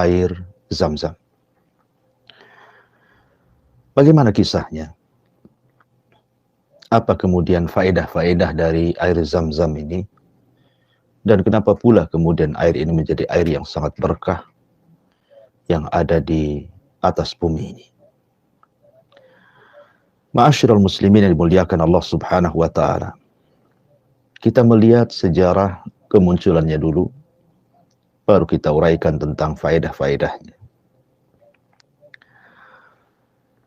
air Zam-Zam. Bagaimana kisahnya? Apa kemudian faedah-faedah dari air Zam-Zam ini? Dan kenapa pula kemudian air ini menjadi air yang sangat berkah yang ada di atas bumi ini? Ma'asyiral muslimin yang dimuliakan Allah Subhanahu wa taala. Kita melihat sejarah kemunculannya dulu, baru kita uraikan tentang faedah-faedahnya.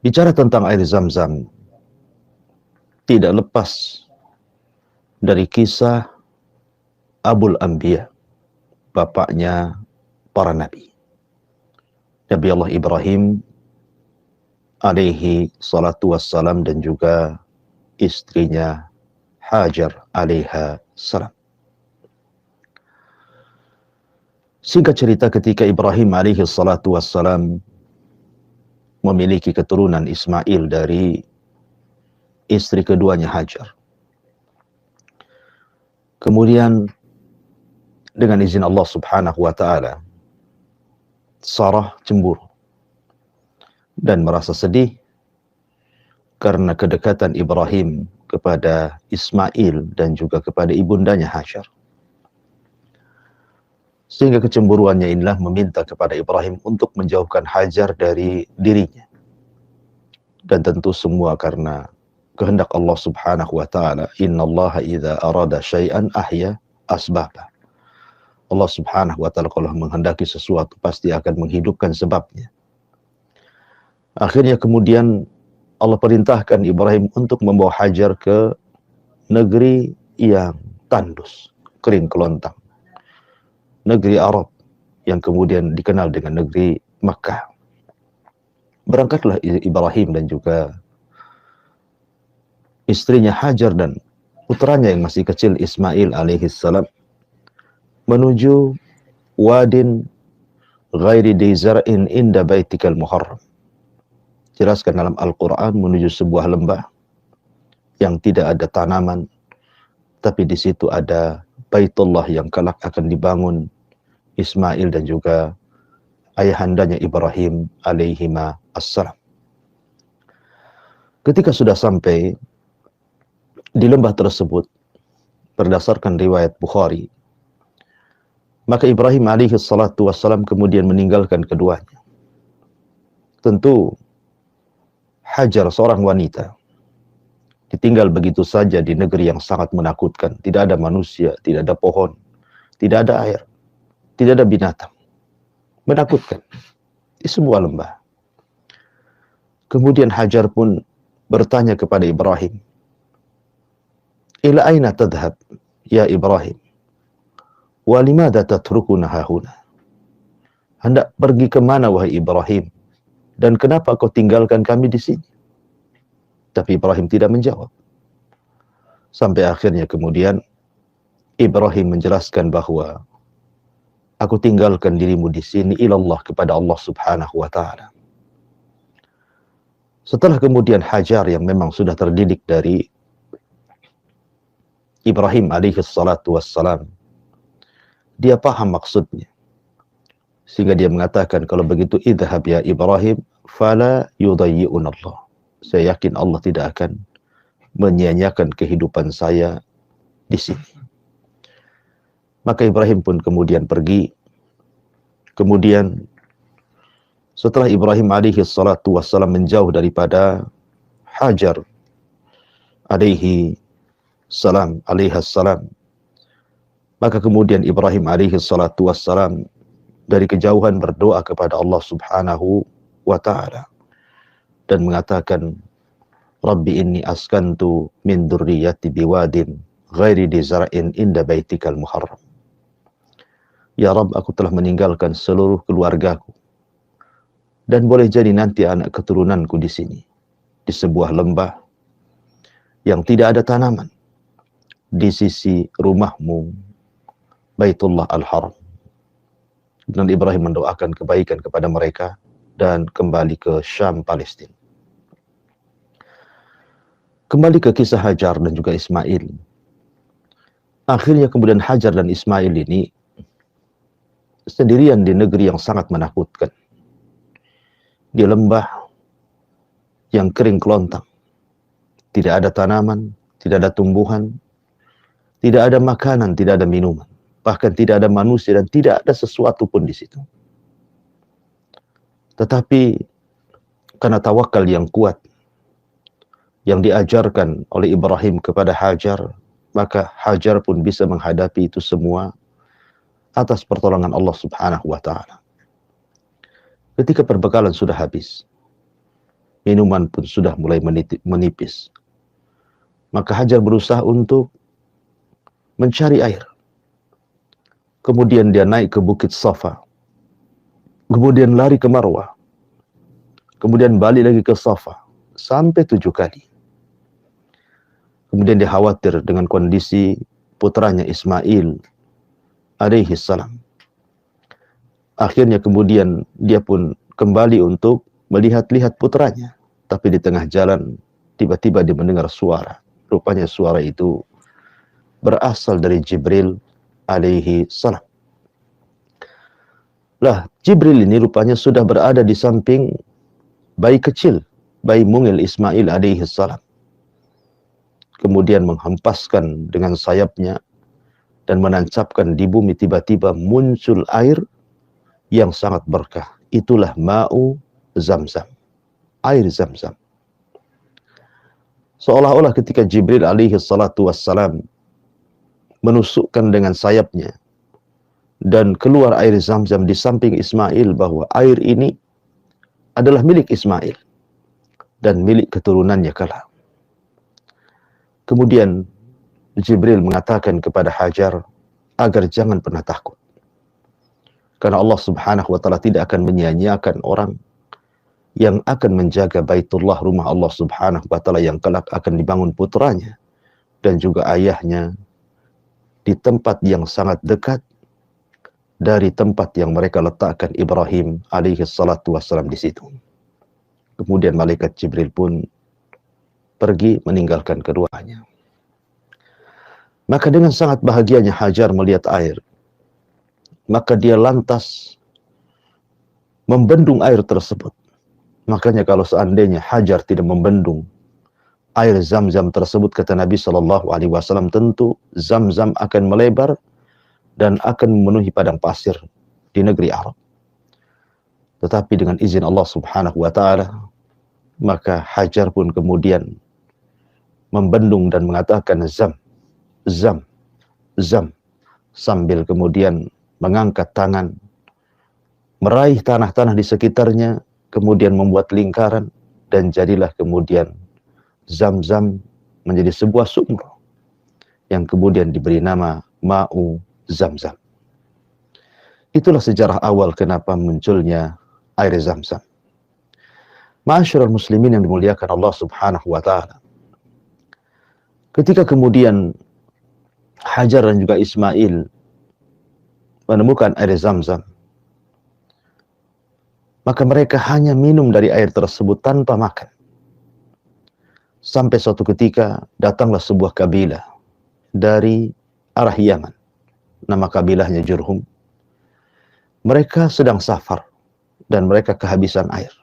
Bicara tentang air Zam-Zam, tidak lepas dari kisah Abul Anbiya, bapaknya para nabi. Nabi Allah Ibrahim alaihi salatu wassalam dan juga istrinya Hajar alaiha salam. Singkat cerita, ketika Ibrahim alaihi salatu wassalam memiliki keturunan Ismail dari istri keduanya Hajar. Kemudian dengan izin Allah Subhanahu wa taala, Sarah cemburu dan merasa sedih karena kedekatan Ibrahim kepada Ismail dan juga kepada ibundanya Hajar. Sehingga kecemburuannya inilah meminta kepada Ibrahim untuk menjauhkan Hajar dari dirinya. Dan tentu semua karena kehendak Allah Subhanahu wa taala. Innallaha idza arada syai'an ahya asbaba. Allah Subhanahu wa taala kalau menghendaki sesuatu pasti akan menghidupkan sebabnya. Akhirnya kemudian Allah perintahkan Ibrahim untuk membawa Hajar ke negeri yang tandus, kering kelontang. Negeri Arab yang kemudian dikenal dengan negeri Makkah. Berangkatlah Ibrahim dan juga istrinya Hajar dan putranya yang masih kecil Ismail alaihi salam menuju wadin ghairi di zar'in inda baitikal muharram. Jelaskan dalam Al-Quran, menuju sebuah lembah yang tidak ada tanaman, tapi di situ ada Baitullah yang kelak akan dibangun Ismail dan juga ayahandanya Ibrahim alaihima assalam. Ketika sudah sampai di lembah tersebut, berdasarkan riwayat Bukhari, maka Ibrahim alaihi salatu wassalam kemudian meninggalkan keduanya. Tentu Hajar, seorang wanita, ditinggal begitu saja di negeri yang sangat menakutkan. Tidak ada manusia, tidak ada pohon, tidak ada air, tidak ada binatang. Menakutkan. Di sebuah lembah. Kemudian Hajar pun bertanya kepada Ibrahim, "Ila aina tadhhab, ya Ibrahim? Wa limadha tatrukuna hahuna?" Hendak pergi kemana wahai Ibrahim? Dan kenapa kau tinggalkan kami di sini? Tapi Ibrahim tidak menjawab. Sampai akhirnya kemudian Ibrahim menjelaskan bahwa aku tinggalkan dirimu di sini ilallah, kepada Allah Subhanahu wa taala. Setelah kemudian Hajar yang memang sudah terdidik dari Ibrahim alaihi salatu wassalam, dia paham maksudnya. Sehingga dia mengatakan, kalau begitu idhhab ya Ibrahim fala yudayyi'un Allah. Saya yakin Allah tidak akan menyia-nyiakan kehidupan saya di sini. Maka Ibrahim pun kemudian pergi. Kemudian setelah Ibrahim alaihi salatu wassalam menjauh daripada Hajar alaihi salam, maka kemudian Ibrahim alaihi salatu wassalam dari kejauhan berdoa kepada Allah Subhanahu wa taala dan mengatakan, Rabbi inni askantu min dzurriyyati biwadin ghairi di zar'in inda baitikal muharram. Ya Rabb, aku telah meninggalkan seluruh keluargaku dan boleh jadi nanti anak keturunanku di sini, di sebuah lembah yang tidak ada tanaman, di sisi rumahmu Baitullah Al-Haram. Dan Ibrahim mendoakan kebaikan kepada mereka dan kembali ke Syam, Palestina. Kembali ke kisah Hajar dan juga Ismail. Akhirnya kemudian Hajar dan Ismail ini sendirian di negeri yang sangat menakutkan. Di lembah yang kering kelontang. Tidak ada tanaman, tidak ada tumbuhan, tidak ada makanan, tidak ada minuman. Bahkan tidak ada manusia dan tidak ada sesuatu pun di situ. Tetapi karena tawakal yang kuat yang diajarkan oleh Ibrahim kepada Hajar, maka Hajar pun bisa menghadapi itu semua atas pertolongan Allah Subhanahu wa taala. Ketika perbekalan sudah habis, minuman pun sudah mulai menipis, maka Hajar berusaha untuk mencari air. Kemudian dia naik ke Bukit Safa. Kemudian lari ke Marwah. Kemudian balik lagi ke Safa. Sampai 7 kali. Kemudian dia khawatir dengan kondisi putranya Ismail alaihi salam. Akhirnya kemudian dia pun kembali untuk melihat-lihat putranya. Tapi di tengah jalan tiba-tiba dia mendengar suara. Rupanya suara itu berasal dari Jibril alaihi salam. Lah, Jibril ini rupanya sudah berada di samping bayi kecil, bayi mungil Ismail alaihi salam. Kemudian menghempaskan dengan sayapnya dan menancapkan di bumi, tiba-tiba muncul air yang sangat berkah. Itulah ma'u Zamzam, air Zamzam. Seolah-olah ketika Jibril alaihi salatu wassalam menusukkan dengan sayapnya dan keluar air Zamzam di samping Ismail, bahwa air ini adalah milik Ismail dan milik keturunannya kelak. Kemudian Jibril mengatakan kepada Hajar agar jangan pernah takut. Karena Allah Subhanahu wa taala tidak akan menyia-nyiakan orang yang akan menjaga Baitullah, rumah Allah Subhanahu wa taala yang kelak akan dibangun putranya dan juga ayahnya di tempat yang sangat dekat dari tempat yang mereka letakkan Ibrahim alaihi salatu wassalam di situ. Kemudian malaikat Jibril pun pergi meninggalkan keduanya. Maka dengan sangat bahagianya Hajar melihat air. Maka dia lantas membendung air tersebut. Makanya kalau seandainya Hajar tidak membendung air Zamzam tersebut, kata Nabi SAW, tentu Zamzam akan melebar dan akan memenuhi padang pasir di negeri Arab. Tetapi dengan izin Allah Subhanahu wa taala, maka Hajar pun kemudian membendung dan mengatakan Zam, Zam, Zam, sambil kemudian mengangkat tangan, meraih tanah-tanah di sekitarnya, kemudian membuat lingkaran, dan jadilah kemudian Zamzam menjadi sebuah sumur yang kemudian diberi nama Ma'u Zamzam. Itulah sejarah awal kenapa munculnya air Zamzam. Ma'asyiral muslimin yang dimuliakan Allah Subhanahu wa taala. Ketika kemudian Hajar dan juga Ismail menemukan air Zamzam, maka mereka hanya minum dari air tersebut tanpa makan. Sampai suatu ketika datanglah sebuah kabilah dari arah Yaman. Nama kabilahnya Jurhum. Mereka sedang safar dan mereka kehabisan air.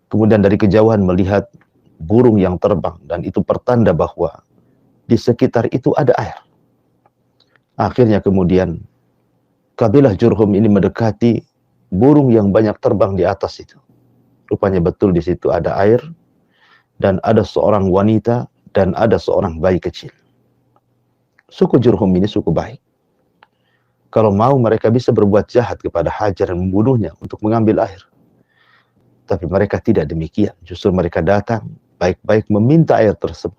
Kemudian dari kejauhan melihat burung yang terbang, dan itu pertanda bahwa di sekitar itu ada air. Akhirnya kemudian kabilah Jurhum ini mendekati burung yang banyak terbang di atas itu. Rupanya betul di situ ada air, dan ada seorang wanita, dan ada seorang bayi kecil. Suku Jurhum ini suku baik. Kalau mau mereka bisa berbuat jahat kepada Hajar dan membunuhnya untuk mengambil air. Tapi mereka tidak demikian. Justru mereka datang baik-baik meminta air tersebut.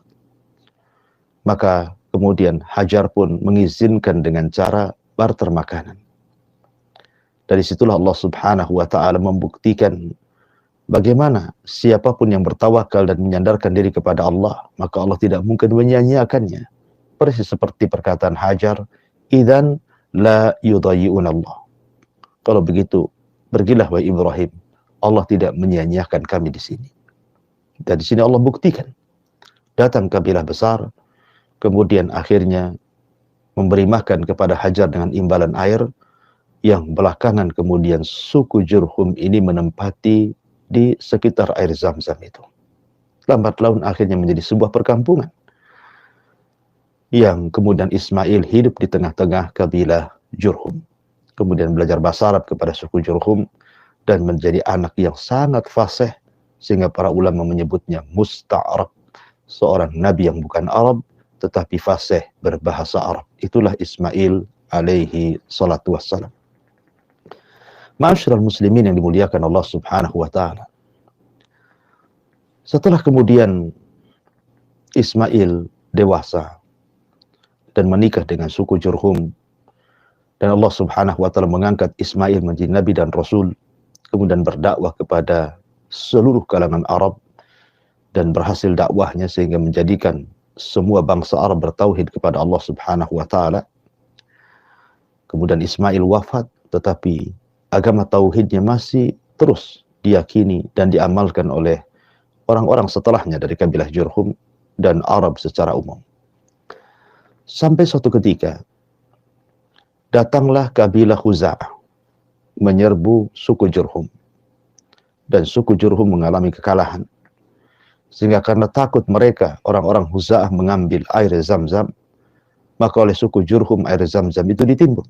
Maka kemudian Hajar pun mengizinkan dengan cara barter makanan. Dari situlah Allah Subhanahu wa taala membuktikan bagaimana siapapun yang bertawakal dan menyandarkan diri kepada Allah, maka Allah tidak mungkin menyia-nyiakannya. Persis seperti perkataan Hajar, "Idzan la yudayyi'un Allah." Kalau begitu, pergilah wahai Ibrahim. Allah tidak menyia-nyiakan kami di sini. Dan di sini Allah buktikan. Datang kabilah besar, kemudian akhirnya memberi makan kepada Hajar dengan imbalan air, yang belakangan kemudian suku Jurhum ini menempati di sekitar air Zam-Zam itu. Lambat laun akhirnya menjadi sebuah perkampungan, yang kemudian Ismail hidup di tengah-tengah kabilah Jurhum. Kemudian belajar bahasa Arab kepada suku Jurhum, dan menjadi anak yang sangat fasih, sehingga para ulama menyebutnya musta'arab, seorang nabi yang bukan Arab, tetapi fasih berbahasa Arab. Itulah Ismail alaihi salatu wassalam. Ma'asyiral muslimin yang dimuliakan Allah subhanahu wa ta'ala. Setelah kemudian Ismail dewasa dan menikah dengan suku Jurhum, dan Allah subhanahu wa ta'ala mengangkat Ismail menjadi nabi dan rasul, kemudian berdakwah kepada seluruh kalangan Arab, dan berhasil dakwahnya sehingga menjadikan semua bangsa Arab bertauhid kepada Allah subhanahu wa ta'ala. Kemudian Ismail wafat, tetapi agama tauhidnya masih terus diyakini dan diamalkan oleh orang-orang setelahnya dari kabilah Jurhum dan Arab secara umum. Sampai suatu ketika, datanglah kabilah Khuza'ah menyerbu suku Jurhum, dan suku Jurhum mengalami kekalahan, sehingga karena takut mereka orang-orang Khuza'ah mengambil air Zam-Zam, maka oleh suku Jurhum air Zam-Zam itu ditimbun,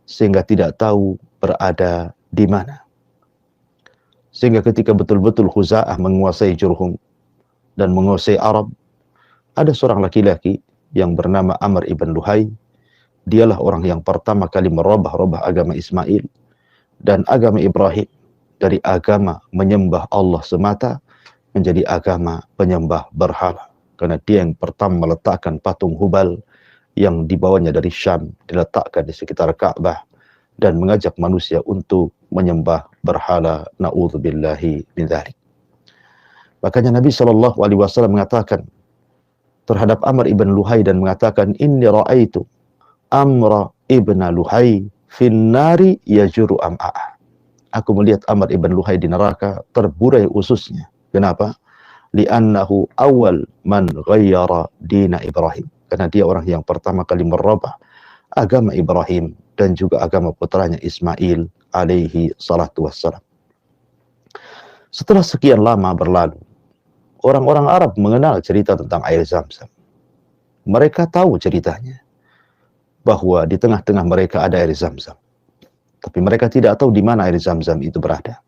sehingga tidak tahu berada di mana. Sehingga ketika betul-betul Khuza'ah menguasai Jurhum dan menguasai Arab, ada seorang laki-laki yang bernama Amr ibn Luhai. Dialah orang yang pertama kali merubah agama Ismail dan agama Ibrahim dari agama menyembah Allah semata menjadi agama penyembah berhala. Karena dia yang pertama meletakkan patung Hubal yang dibawanya dari Syam, diletakkan di sekitar Ka'bah, dan mengajak manusia untuk menyembah berhala. Na'udzubillahi min dzalik. Makanya Nabi SAW mengatakan terhadap Amr ibn Luhai dan mengatakan, inni ra'aitu Amr ibn Luhai finnari yajuru am'a'ah. Aku melihat Amr ibn Luhai di neraka terburai ususnya. Kenapa? Li'annahu awal man ghayyara dina Ibrahim. Karena dia orang yang pertama kali merubah agama Ibrahim dan juga agama putranya Ismail alaihi salatu wassalam. Setelah sekian lama berlalu, orang-orang Arab mengenal cerita tentang air Zam-Zam. Mereka tahu ceritanya, bahwa di tengah-tengah mereka ada air Zam-Zam. Tapi mereka tidak tahu di mana air Zam-Zam itu berada.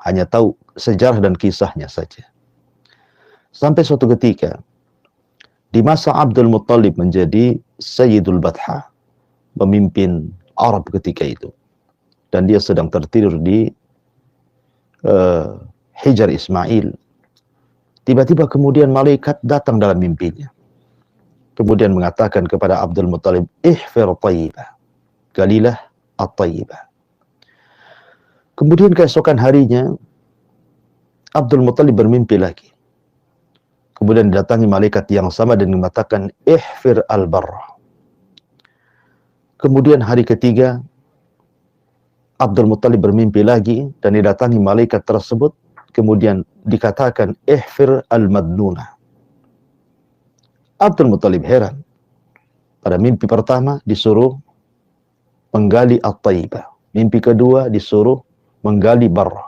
Hanya tahu sejarah dan kisahnya saja. Sampai suatu ketika, di masa Abdul Muttalib menjadi Sayyidul Batha, memimpin Arab ketika itu, dan dia sedang tertidur di Hijar Ismail, tiba-tiba kemudian malaikat datang dalam mimpinya. Kemudian mengatakan kepada Abdul Muttalib, ihfir tayyibah, galilah at-tayyibah. Kemudian keesokan harinya, Abdul Muttalib bermimpi lagi. Kemudian didatangi malaikat yang sama dan mengatakan, ihfir al-barra. Kemudian hari ketiga, Abdul Muttalib bermimpi lagi dan didatangi malaikat tersebut. Kemudian dikatakan, ihfir al-madnunah. Abdul Muttalib heran. Pada mimpi pertama disuruh menggali at-tayyibah. Mimpi kedua disuruh menggali barra.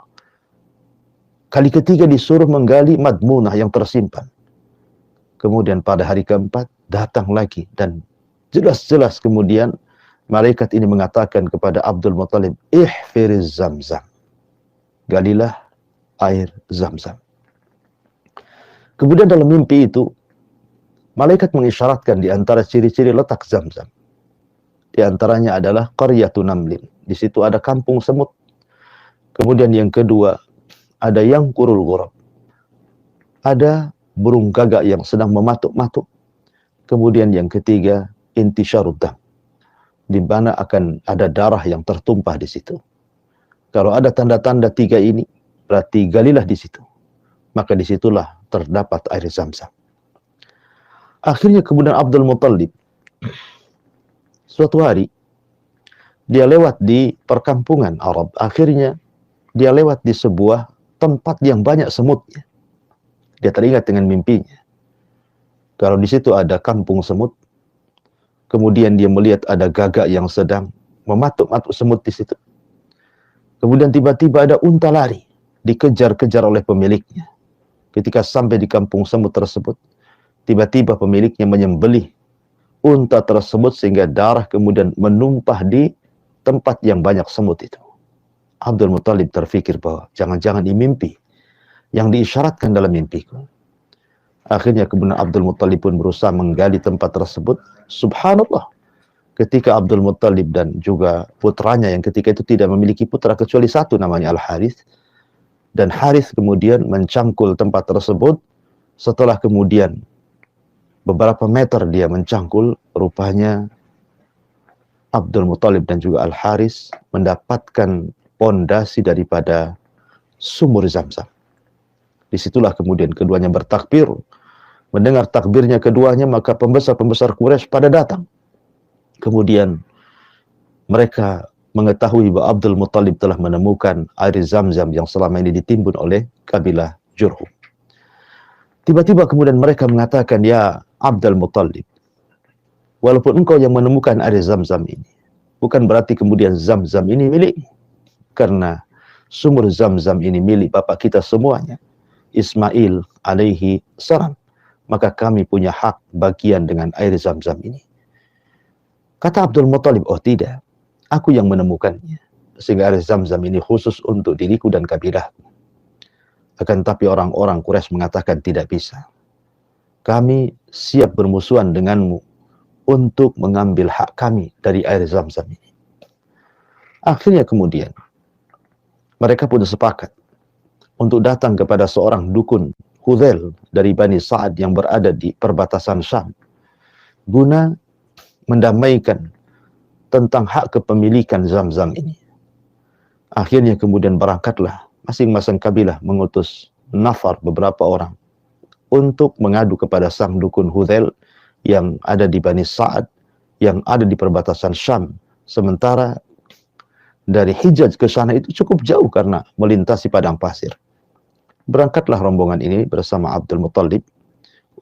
Kali ketiga disuruh menggali madmunah yang tersimpan. Kemudian pada hari keempat datang lagi dan jelas-jelas kemudian malaikat ini mengatakan kepada Abdul Muttalib, ihfiriz Zam-Zam. Galilah air Zam-Zam. Kemudian dalam mimpi itu malaikat mengisyaratkan di antara ciri-ciri letak Zam-Zam. Di antaranya adalah qaryatun namlin. Di situ ada kampung semut. Kemudian yang kedua, ada yang kurul ghurab. Ada burung gagak yang sedang mematuk-matuk. Kemudian yang ketiga, intisyarud dam, di mana akan ada darah yang tertumpah di situ. Kalau ada tanda-tanda tiga ini, berarti galilah di situ. Maka disitulah terdapat air Zam-Zam. Akhirnya kemudian Abdul Muttalib suatu hari dia lewat di perkampungan Arab. Akhirnya dia lewat di sebuah tempat yang banyak semutnya. Dia teringat dengan mimpinya. Kalau di situ ada kampung semut, kemudian dia melihat ada gagak yang sedang mematuk-matuk semut di situ. Kemudian tiba-tiba ada unta lari, dikejar-kejar oleh pemiliknya. Ketika sampai di kampung semut tersebut, tiba-tiba pemiliknya menyembelih unta tersebut sehingga darah kemudian menumpah di tempat yang banyak semut itu. Abdul Muttalib terfikir bahwa jangan-jangan ini mimpi yang diisyaratkan dalam mimpiku. Akhirnya kemudian Abdul Muttalib pun berusaha menggali tempat tersebut. Subhanallah, ketika Abdul Muttalib dan juga putranya yang ketika itu tidak memiliki putra kecuali satu namanya Al-Harith, dan Harith kemudian mencangkul tempat tersebut. Setelah kemudian beberapa meter dia mencangkul, rupanya Abdul Muttalib dan juga Al-Harith mendapatkan pondasi daripada sumur Zamzam. Disitulah kemudian keduanya bertakbir. Mendengar takbirnya keduanya, maka pembesar-pembesar Quraisy pada datang. Kemudian mereka mengetahui bahwa Abdul Muttalib telah menemukan air Zamzam yang selama ini ditimbun oleh kabilah Jurhum. Tiba-tiba kemudian mereka mengatakan, ya Abdul Muttalib, walaupun engkau yang menemukan air Zamzam ini, bukan berarti kemudian Zamzam ini milikmu. Karena sumur Zamzam ini milik bapak kita semuanya, Ismail alaihi salam. Maka kami punya hak bagian dengan air Zamzam ini. Kata Abdul Muttalib, oh tidak, aku yang menemukannya. Sehingga air Zamzam ini khusus untuk diriku dan kabilahku. Akan tapi orang-orang Quraisy mengatakan tidak bisa. Kami siap bermusuhan denganmu untuk mengambil hak kami dari air Zamzam ini. Akhirnya kemudian mereka pun sepakat untuk datang kepada seorang dukun Hudzail dari Bani Sa'ad yang berada di perbatasan Syam, guna mendamaikan tentang hak kepemilikan Zamzam ini. Akhirnya kemudian berangkatlah masing-masing kabilah mengutus nafar beberapa orang untuk mengadu kepada sang dukun Hudzail yang ada di Bani Sa'ad, yang ada di perbatasan Syam. Sementara dari Hijaz ke sana itu cukup jauh karena melintasi padang pasir. Berangkatlah rombongan ini bersama Abdul Muttalib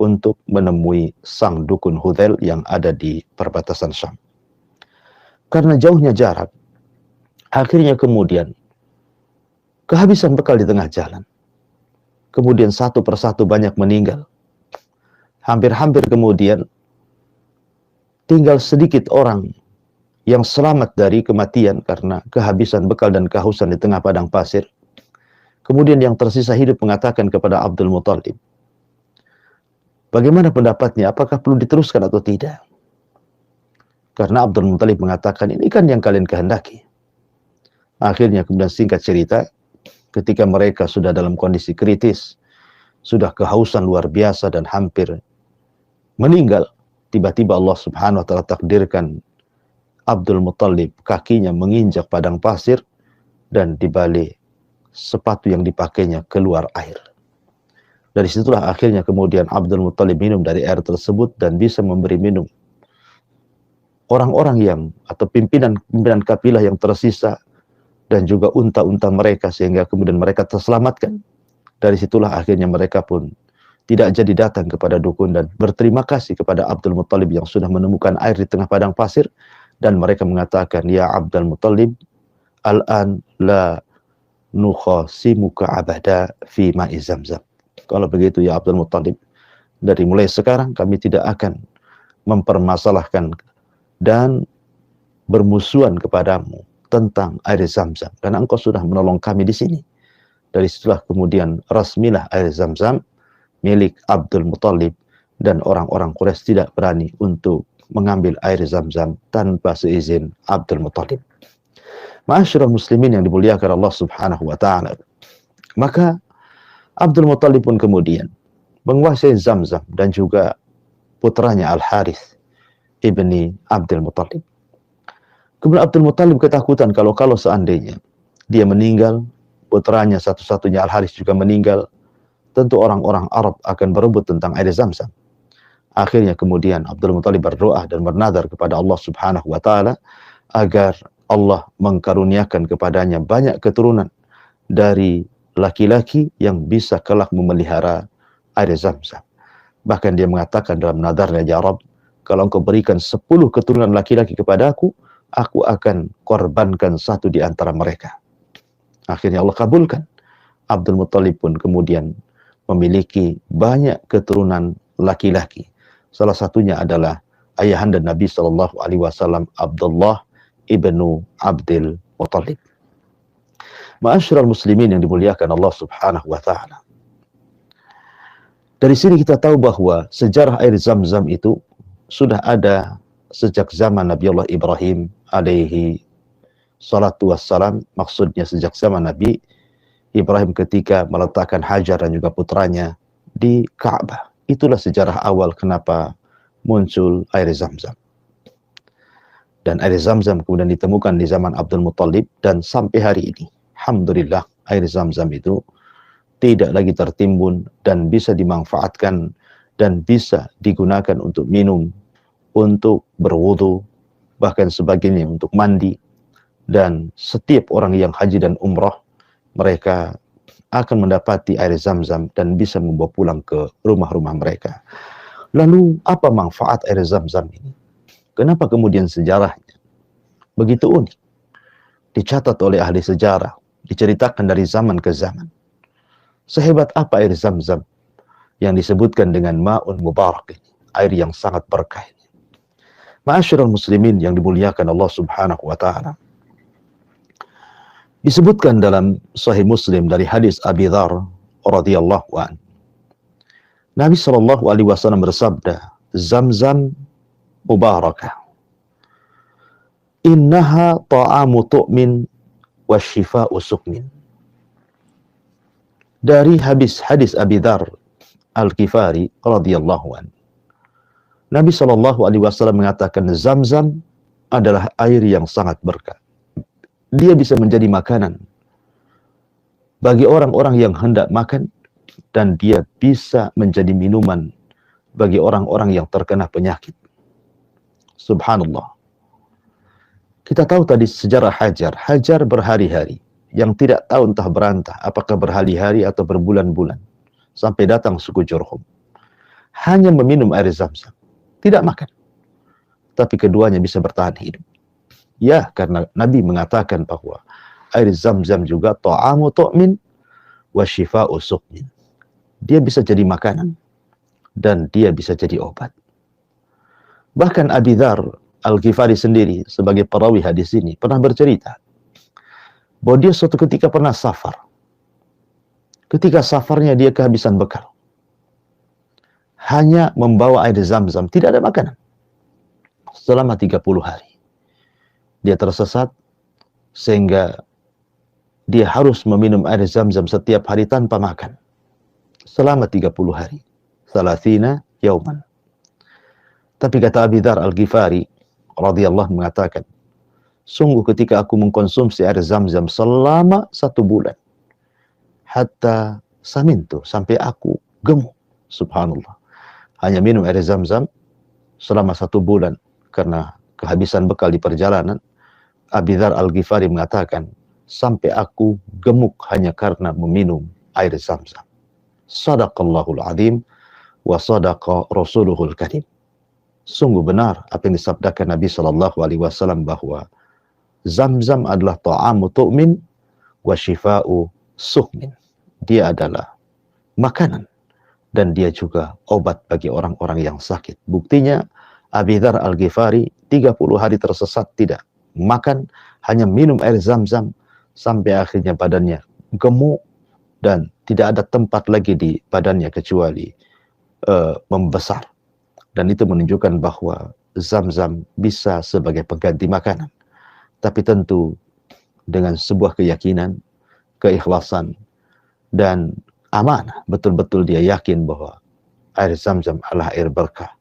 untuk menemui sang dukun Hudzail yang ada di perbatasan Syam. Karena jauhnya jarak, akhirnya kemudian kehabisan bekal di tengah jalan. Kemudian satu persatu banyak meninggal. Hampir-hampir kemudian tinggal sedikit orang yang selamat dari kematian karena kehabisan bekal dan kehausan di tengah padang pasir. Kemudian yang tersisa hidup mengatakan kepada Abdul Muttalib, bagaimana pendapatnya? Apakah perlu diteruskan atau tidak? Karena Abdul Muttalib mengatakan, ini kan yang kalian kehendaki. Akhirnya kemudian singkat cerita, ketika mereka sudah dalam kondisi kritis, sudah kehausan luar biasa dan hampir meninggal, tiba-tiba Allah Subhanahu wa taala takdirkan Abdul Muttalib kakinya menginjak padang pasir dan di balik sepatu yang dipakainya keluar air. Dari situlah akhirnya kemudian Abdul Muttalib minum dari air tersebut dan bisa memberi minum orang-orang yang atau pimpinan kabilah yang tersisa dan juga unta-unta mereka sehingga kemudian mereka terselamatkan. Dari situlah akhirnya mereka pun tidak jadi datang kepada dukun dan berterima kasih kepada Abdul Muttalib yang sudah menemukan air di tengah padang pasir, dan mereka mengatakan, ya Abdul Muttalib, al-an la nukhasimuka abada fi ma'i Zamzam. Kalau begitu ya Abdul Muttalib, dari mulai sekarang kami tidak akan mempermasalahkan dan bermusuhan kepadamu tentang air Zamzam karena engkau sudah menolong kami di sini. Dari situlah kemudian resmilah air Zamzam milik Abdul Muttalib dan orang-orang Quraisy tidak berani untuk mengambil air Zamzam tanpa seizin Abdul Muttalib. Ma'asyiral muslimin yang dimuliakan Allah Subhanahu wa taala. Maka Abdul Muttalib pun kemudian menguasai Zamzam dan juga putranya Al-Harith ibni Abdul Muttalib. Kemudian Abdul Muttalib ketakutan kalau seandainya dia meninggal, putranya satu-satunya Al-Harith juga meninggal, tentu orang-orang Arab akan berebut tentang air Zamzam. Akhirnya kemudian Abdul Muttalib berdoa dan bernadar kepada Allah Subhanahu wa taala agar Allah mengkaruniakan kepadanya banyak keturunan dari laki-laki yang bisa kelak memelihara air Zam-Zam. Bahkan dia mengatakan dalam nadarnya, ya Rabb, kalau engkau berikan 10 keturunan laki-laki kepadaku, aku akan korbankan satu di antara mereka. Akhirnya Allah kabulkan. Abdul Muttalib pun kemudian memiliki banyak keturunan laki-laki. Salah satunya adalah ayahanda Nabi Shallallahu Alaihi Wasallam, Abdullah ibnu Abdul Muttalib. Ma'asyiral muslimin yang dimuliakan Allah Subhanahu wa taala. Dari sini kita tahu bahwa sejarah air Zam-Zam itu sudah ada sejak zaman Nabi Allah Ibrahim alaihi salatu wassalam. Maksudnya sejak zaman Nabi Ibrahim ketika meletakkan Hajar dan juga putranya di Ka'bah. Itulah sejarah awal kenapa muncul air Zam-Zam. Dan air Zam-Zam kemudian ditemukan di zaman Abdul Muttalib, dan sampai hari ini, alhamdulillah, air Zam-Zam itu tidak lagi tertimbun dan bisa dimanfaatkan dan bisa digunakan untuk minum, untuk berwudu, bahkan sebagainya untuk mandi. Dan setiap orang yang haji dan umrah, mereka akan mendapati air Zam-Zam dan bisa membawa pulang ke rumah-rumah mereka. Lalu apa manfaat air Zam-Zam ini? Kenapa kemudian sejarahnya begitu unik? Dicatat oleh ahli sejarah, diceritakan dari zaman ke zaman. Sehebat apa air Zam-Zam yang disebutkan dengan ma'un mubarak ini, air yang sangat berkah ini. Ma'asyiral muslimin yang dimuliakan Allah Subhanahu wa taala. Disebutkan dalam Sahih Muslim dari hadis Abi Dzar radhiyallahu an. Nabi sallallahu alaihi wasallam bersabda, "Zam-Zam mubarakah. Innaha ta'amu tu'min wa syifa'u sukmin." Dari hadis Abi Dzar Al-Ghifari radhiyallahu an. Nabi sallallahu alaihi wasallam mengatakan Zam-Zam adalah air yang sangat berkah. Dia bisa menjadi makanan bagi orang-orang yang hendak makan, dan dia bisa menjadi minuman bagi orang-orang yang terkena penyakit. Subhanallah. Kita tahu tadi sejarah Hajar. Hajar berhari-hari, yang tidak tahu entah berantah, apakah berhari-hari atau berbulan-bulan, sampai datang suku Jurhum. Hanya meminum air Zam-Zam, tidak makan. Tapi keduanya bisa bertahan hidup. Ya, karena Nabi mengatakan bahwa air Zam-Zam juga ta'amu tu'min wa syifa'u sukmin. Dia bisa jadi makanan dan dia bisa jadi obat. Bahkan Abi Dzar Al-Ghifari sendiri sebagai perawi hadis ini pernah bercerita bahwa dia suatu ketika pernah safar. Ketika safarnya dia kehabisan bekal. Hanya membawa air Zam-Zam, tidak ada makanan. Selama 30 hari. Dia tersesat sehingga dia harus meminum air Zam-Zam setiap hari tanpa makan. Selama 30 hari. Salathina yauman. Tapi kata Abi Dzar Al-Ghifari radhiyallahu mengatakan, sungguh ketika aku mengkonsumsi air Zam-Zam selama 1 bulan, hatta samintu, sampai aku gemuk. Subhanallah. Hanya minum air Zam-Zam selama 1 bulan karena kehabisan bekal di perjalanan. Abi Dzar Al-Ghifari mengatakan, sampai aku gemuk hanya karena meminum air Zam-Zam. Sadaqallahul azim wa sadaqa rasuluhul karim. Sungguh benar apa yang disabdakan Nabi sallallahu alaihi wasallam bahwa Zam-Zam adalah ta'amu tu'min wa syifa'u sukmin. Dia adalah makanan dan dia juga obat bagi orang-orang yang sakit. Buktinya Abi Dzar Al-Ghifari 30 hari tersesat, tidak makan, hanya minum air Zam-Zam sampai akhirnya badannya gemuk dan tidak ada tempat lagi di badannya kecuali membesar. Dan itu menunjukkan bahwa Zam-Zam bisa sebagai pengganti makanan. Tapi tentu dengan sebuah keyakinan, keikhlasan, dan amanah. Betul-betul dia yakin bahwa air Zam-Zam adalah air berkah.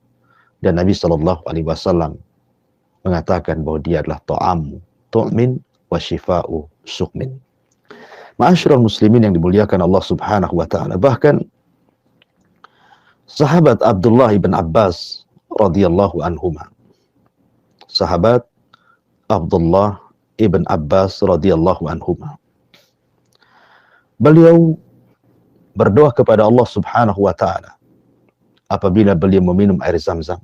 Dan Nabi SAW mengatakan bahwa dia adalah ta'amu tu'min wa syifa'u sukmin. Ma'asyiral muslimin yang dimuliakan Allah Subhanahu wa taala. Bahkan sahabat Abdullah ibn Abbas radhiyallahu anhuma. Sahabat Abdullah ibn Abbas radhiyallahu anhuma. Beliau berdoa kepada Allah Subhanahu wa taala apabila beliau meminum air Zam-Zam.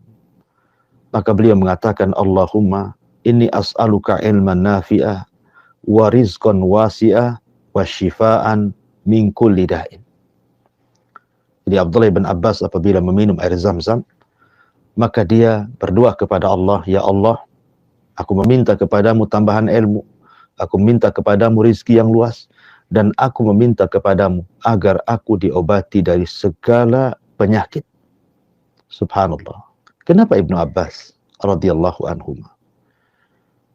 Maka beliau mengatakan, Allahumma inni as'aluka ilman nafi'ah wa rizqan wasi'ah wa syifaan min kulli da'in. Jadi Abdullah bin Abbas apabila meminum air Zam-Zam, maka dia berdoa kepada Allah, ya Allah, aku meminta kepadamu tambahan ilmu, aku minta kepadamu rizki yang luas, dan aku meminta kepadamu agar aku diobati dari segala penyakit. Subhanallah. Kenapa Ibnu Abbas radhiyallahu anhu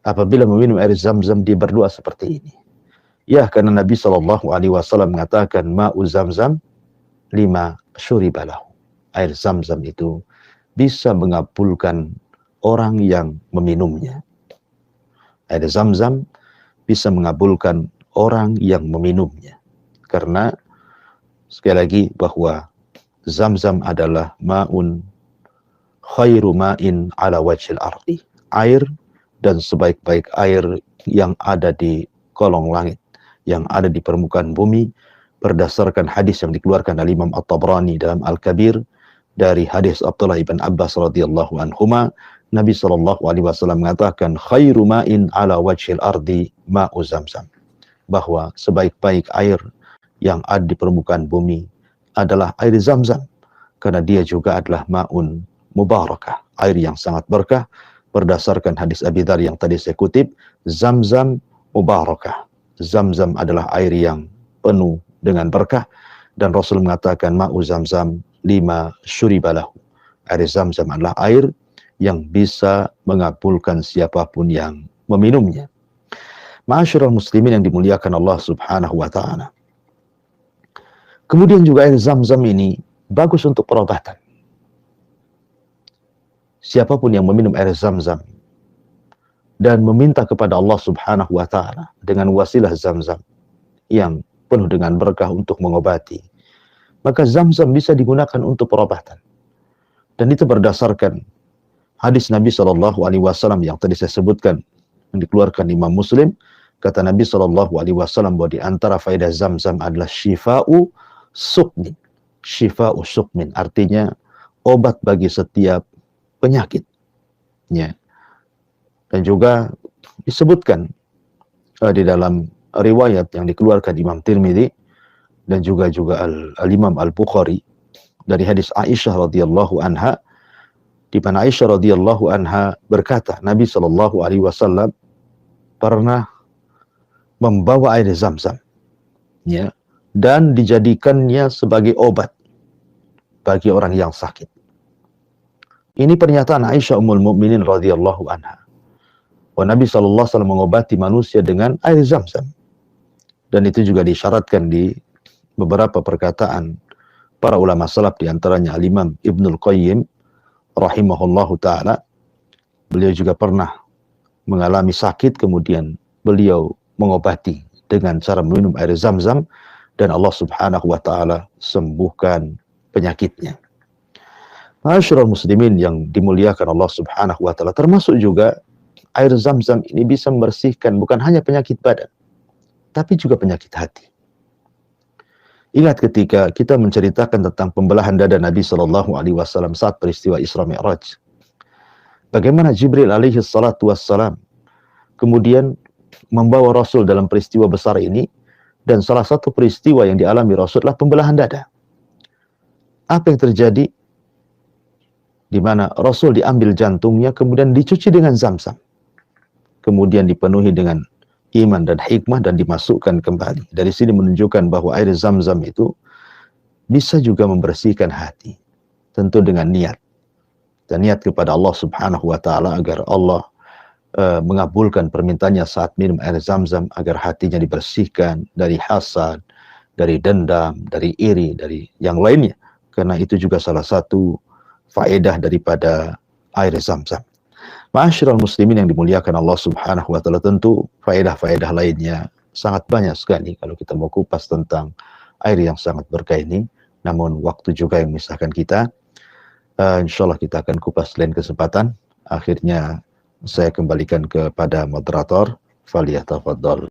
apabila meminum air Zam-Zam dia berdoa seperti ini? Ya, karena Nabi SAW mengatakan ma'u Zam-Zam lima syuribalahu. Air Zam-Zam itu bisa mengabulkan orang yang meminumnya. Air Zam-Zam bisa mengabulkan orang yang meminumnya. Karena sekali lagi bahwa Zam-Zam adalah ma'un khairu ma'in ala wajhil ardi. Air dan sebaik-baik air yang ada di kolong langit, yang ada di permukaan bumi, berdasarkan hadis yang dikeluarkan oleh Imam At-Tabrani dalam Al-Kabir dari hadis Abdullah ibn Abbas radhiyallahu anhuma, Nabi SAW mengatakan khairu ma'in ala wajhil ardi ma'u Zam-Zam, bahwa sebaik-baik air yang ada di permukaan bumi adalah air Zam-Zam, karena dia juga adalah ma'un mubarakah, air yang sangat berkah, berdasarkan hadis Abi Dzar yang tadi saya kutip, Zam-Zam mubarakah. Zam-Zam adalah air yang penuh dengan berkah, dan Rasul mengatakan ma'u Zam-Zam lima syuribalahu. Air Zam-Zam adalah air yang bisa mengabulkan siapapun yang meminumnya. Ma'asyiral muslimin yang dimuliakan Allah Subhanahu wa taala. Kemudian juga air Zam-Zam ini bagus untuk perobatan. Siapapun yang meminum air Zam-Zam dan meminta kepada Allah Subhanahu wa taala dengan wasilah Zam-Zam yang penuh dengan berkah untuk mengobati, maka Zam-Zam bisa digunakan untuk perobatan. Dan itu berdasarkan hadis Nabi SAW yang tadi saya sebutkan, yang dikeluarkan Imam Muslim. Kata Nabi SAW bahwa di antara faedah Zam-Zam adalah syifa'u sukmin. Syifa'u sukmin artinya obat bagi setiap penyakit. Ya. Dan juga disebutkan di dalam riwayat yang dikeluarkan Imam Tirmidzi dan juga Al-Imam Al-Bukhari dari hadis Aisyah radhiyallahu anha, di mana Aisyah radhiyallahu anha berkata, Nabi SAW pernah membawa air Zam-Zam, ya, dan dijadikannya sebagai obat bagi orang yang sakit. Ini pernyataan Aisyah Ummul Mukminin radhiyallahu anha. Bahwa Nabi SAW mengobati manusia dengan air Zam-Zam. Dan itu juga disyaratkan di beberapa perkataan para ulama salaf, di antaranya Al-Imam Ibnul Qayyim rahimahullahu ta'ala. Beliau juga pernah mengalami sakit, kemudian beliau mengobati dengan cara minum air Zam-Zam, dan Allah Subhanahu wa ta'ala sembuhkan penyakitnya. Ma'asyiral muslimin yang dimuliakan Allah Subhanahu wa ta'ala, termasuk juga air Zam-Zam ini bisa membersihkan bukan hanya penyakit badan, tapi juga penyakit hati. Ingat ketika kita menceritakan tentang pembelahan dada Nabi SAW saat peristiwa Isra Mi'raj, bagaimana Jibril alaihi salatu wassalam kemudian membawa Rasul dalam peristiwa besar ini, dan salah satu peristiwa yang dialami Rasul adalah pembelahan dada. Apa yang terjadi? Di mana Rasul diambil jantungnya, kemudian dicuci dengan Zam-Zam, kemudian dipenuhi dengan iman dan hikmah dan dimasukkan kembali. Dari sini menunjukkan bahwa air Zam-Zam itu bisa juga membersihkan hati, tentu dengan niat, dan niat kepada Allah Subhanahu wa ta'ala agar Allah mengabulkan permintaannya saat minum air Zam-Zam, agar hatinya dibersihkan dari hasad, dari dendam, dari iri, dari yang lainnya. Karena itu juga salah satu faedah daripada air Zam-Zam. Ma'asyiral muslimin yang dimuliakan Allah Subhanahu wa ta'ala, tentu faedah-faedah lainnya sangat banyak sekali kalau kita mau kupas tentang air yang sangat berkah ini. Namun waktu juga yang memisahkan kita. Insyaallah kita akan kupas lain kesempatan. Akhirnya saya kembalikan kepada moderator Falyatafaddal.